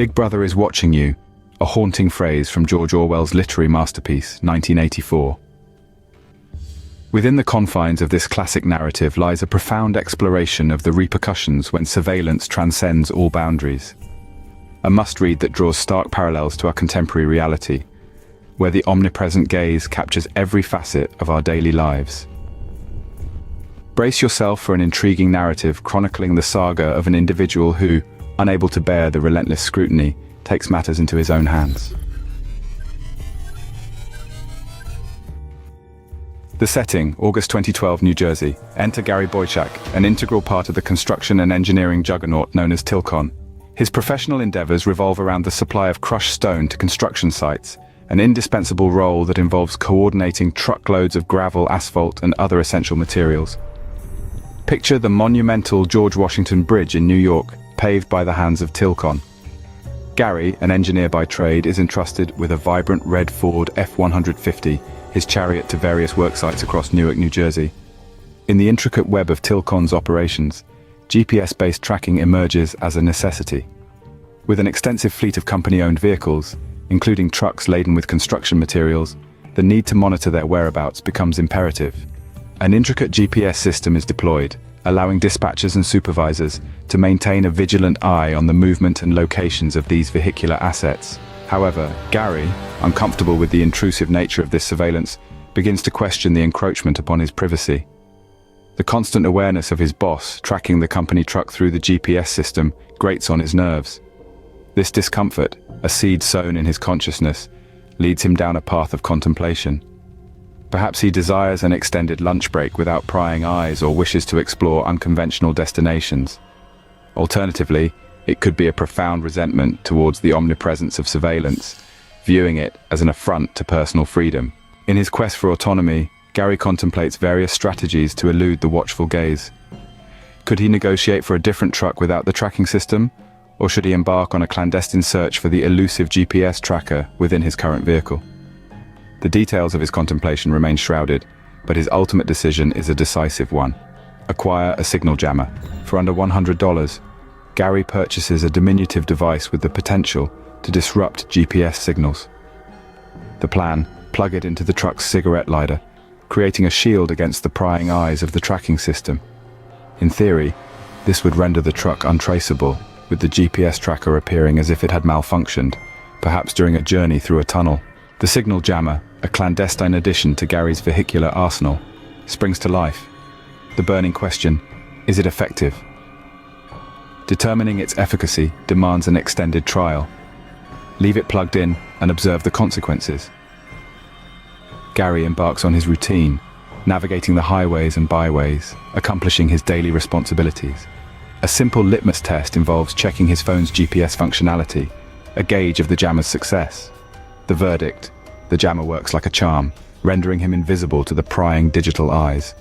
Big Brother is watching you, a haunting phrase from George Orwell's literary masterpiece, 1984. Within the confines of this classic narrative lies a profound exploration of the repercussions when surveillance transcends all boundaries. A must-read that draws stark parallels to our contemporary reality, where the omnipresent gaze captures every facet of our daily lives. Brace yourself for an intriguing narrative chronicling the saga of an individual who, unable to bear the relentless scrutiny, takes matters into his own hands. The setting, August 2012, New Jersey. Enter Gary Bojczak, an integral part of the construction and engineering juggernaut known as Tilcon. His professional endeavors revolve around the supply of crushed stone to construction sites, an indispensable role that involves coordinating truckloads of gravel, asphalt, and other essential materials. Picture the monumental George Washington Bridge in New York, paved by the hands of Tilcon. Gary, an engineer by trade, is entrusted with a vibrant red Ford F-150, his chariot to various work sites across Newark, New Jersey. In the intricate web of Tilcon's operations, GPS-based tracking emerges as a necessity. With an extensive fleet of company-owned vehicles, including trucks laden with construction materials, the need to monitor their whereabouts becomes imperative. An intricate GPS system is deployed, allowing dispatchers and supervisors to maintain a vigilant eye on the movement and locations of these vehicular assets. However, Gary, uncomfortable with the intrusive nature of this surveillance, begins to question the encroachment upon his privacy. The constant awareness of his boss tracking the company truck through the GPS system grates on his nerves. This discomfort, a seed sown in his consciousness, leads him down a path of contemplation. Perhaps he desires an extended lunch break without prying eyes or wishes to explore unconventional destinations. Alternatively, it could be a profound resentment towards the omnipresence of surveillance, viewing it as an affront to personal freedom. In his quest for autonomy, Gary contemplates various strategies to elude the watchful gaze. Could he negotiate for a different truck without the tracking system, or should he embark on a clandestine search for the elusive GPS tracker within his current vehicle? The details of his contemplation remain shrouded, but his ultimate decision is a decisive one. Acquire a signal jammer. For under $100, Gary purchases a diminutive device with the potential to disrupt GPS signals. The plan: plug it into the truck's cigarette lighter, creating a shield against the prying eyes of the tracking system. In theory, this would render the truck untraceable, with the GPS tracker appearing as if it had malfunctioned, perhaps during a journey through a tunnel. The signal jammer, a clandestine addition to Gary's vehicular arsenal, springs to life. The burning question: is it effective? Determining its efficacy demands an extended trial. Leave it plugged in and observe the consequences. Gary embarks on his routine, navigating the highways and byways, accomplishing his daily responsibilities. A simple litmus test involves checking his phone's GPS functionality, a gauge of the jammer's success. The verdict: the jammer works like a charm, rendering him invisible to the prying digital eyes.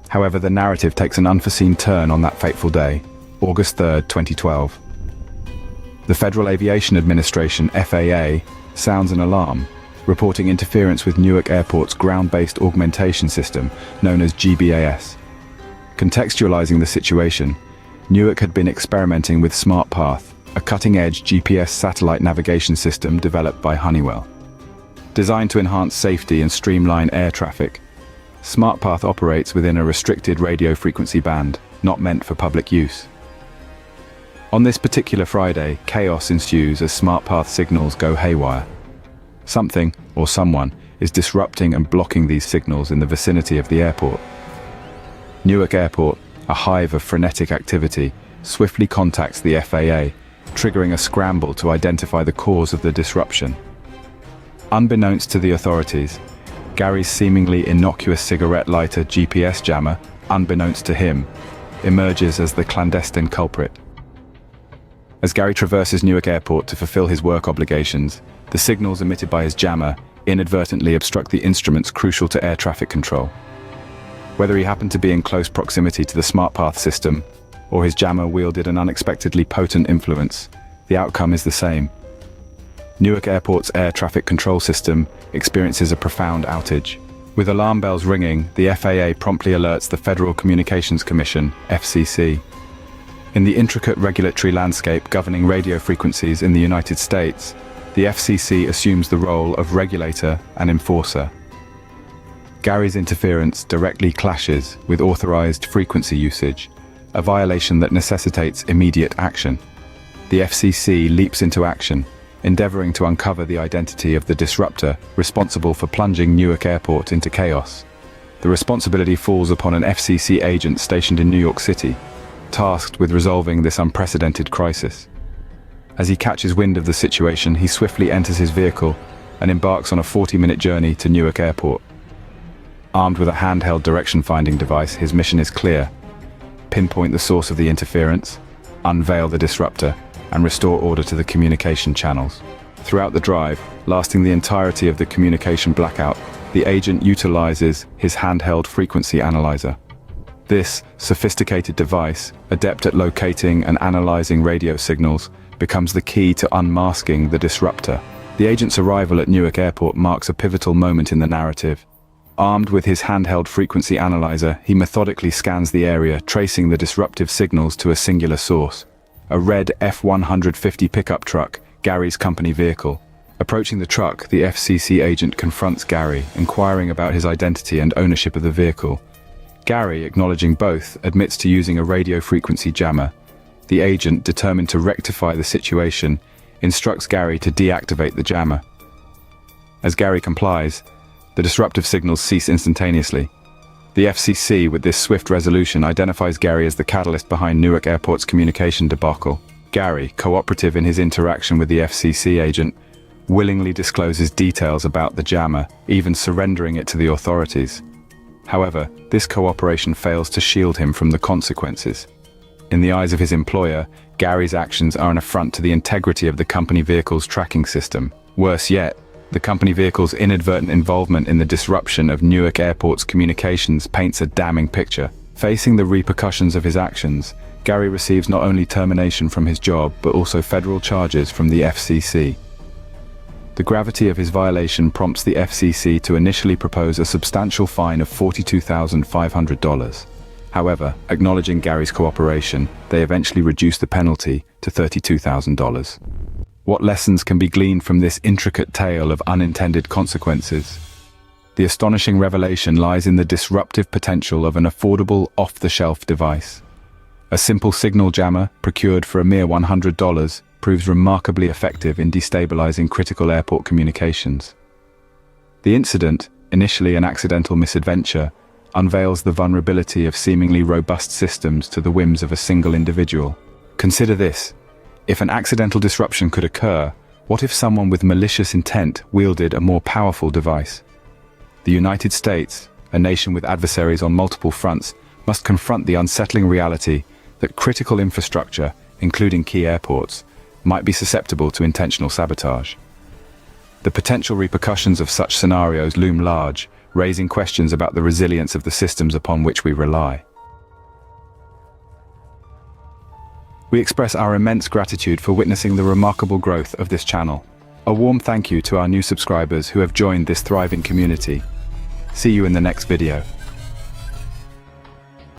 However, the narrative takes an unforeseen turn on that fateful day, August 3rd, 2012. The Federal Aviation Administration, FAA, sounds an alarm, reporting interference with Newark Airport's ground-based augmentation system, known as GBAS. Contextualizing the situation, Newark had been experimenting with SmartPath, a cutting-edge GPS satellite navigation system developed by Honeywell. Designed to enhance safety and streamline air traffic, SmartPath operates within a restricted radio frequency band, not meant for public use. On this particular Friday, chaos ensues as SmartPath signals go haywire. Something, or someone, is disrupting and blocking these signals in the vicinity of the airport. Newark Airport, a hive of frenetic activity, swiftly contacts the FAA, triggering a scramble to identify the cause of the disruption. Unbeknownst to the authorities, Gary's seemingly innocuous cigarette lighter GPS jammer, unbeknownst to him, emerges as the clandestine culprit. As Gary traverses Newark Airport to fulfill his work obligations, the signals emitted by his jammer inadvertently obstruct the instruments crucial to air traffic control. Whether he happened to be in close proximity to the SmartPath system, or his jammer wielded an unexpectedly potent influence, the outcome is the same. Newark Airport's air traffic control system experiences a profound outage. With alarm bells ringing, the FAA promptly alerts the Federal Communications Commission, FCC. In the intricate regulatory landscape governing radio frequencies in the United States, the FCC assumes the role of regulator and enforcer. Gary's interference directly clashes with authorized frequency usage, a violation that necessitates immediate action. The FCC leaps into action, endeavoring to uncover the identity of the disruptor responsible for plunging Newark Airport into chaos. The responsibility falls upon an FCC agent stationed in New York City, tasked with resolving this unprecedented crisis. As he catches wind of the situation, he swiftly enters his vehicle and embarks on a 40-minute journey to Newark Airport. Armed with a handheld direction-finding device, his mission is clear: pinpoint the source of the interference, unveil the disruptor, and restore order to the communication channels. Throughout the drive, lasting the entirety of the communication blackout, the agent utilizes his handheld frequency analyzer. This sophisticated device, adept at locating and analyzing radio signals, becomes the key to unmasking the disruptor. The agent's arrival at Newark Airport marks a pivotal moment in the narrative. Armed with his handheld frequency analyzer, he methodically scans the area, tracing the disruptive signals to a singular source: a red F-150 pickup truck, Gary's company vehicle. Approaching the truck, the FCC agent confronts Gary, inquiring about his identity and ownership of the vehicle. Gary, acknowledging both, admits to using a radio frequency jammer. The agent, determined to rectify the situation, instructs Gary to deactivate the jammer. As Gary complies, the disruptive signals cease instantaneously. The FCC, with this swift resolution, identifies Gary as the catalyst behind Newark Airport's communication debacle. Gary, cooperative in his interaction with the FCC agent, willingly discloses details about the jammer, even surrendering it to the authorities. However, this cooperation fails to shield him from the consequences. In the eyes of his employer, Gary's actions are an affront to the integrity of the company vehicle's tracking system. Worse yet, the company vehicle's inadvertent involvement in the disruption of Newark Airport's communications paints a damning picture. Facing the repercussions of his actions, Gary receives not only termination from his job, but also federal charges from the FCC. The gravity of his violation prompts the FCC to initially propose a substantial fine of $42,500. However, acknowledging Gary's cooperation, they eventually reduce the penalty to $32,000. What lessons can be gleaned from this intricate tale of unintended consequences? The astonishing revelation lies in the disruptive potential of an affordable, off-the-shelf device. A simple signal jammer, procured for a mere $100, proves remarkably effective in destabilizing critical airport communications. The incident, initially an accidental misadventure, unveils the vulnerability of seemingly robust systems to the whims of a single individual. Consider this: if an accidental disruption could occur, what if someone with malicious intent wielded a more powerful device? The United States, a nation with adversaries on multiple fronts, must confront the unsettling reality that critical infrastructure, including key airports, might be susceptible to intentional sabotage. The potential repercussions of such scenarios loom large, raising questions about the resilience of the systems upon which we rely. We express our immense gratitude for witnessing the remarkable growth of this channel. A warm thank you to our new subscribers who have joined this thriving community. See you in the next video.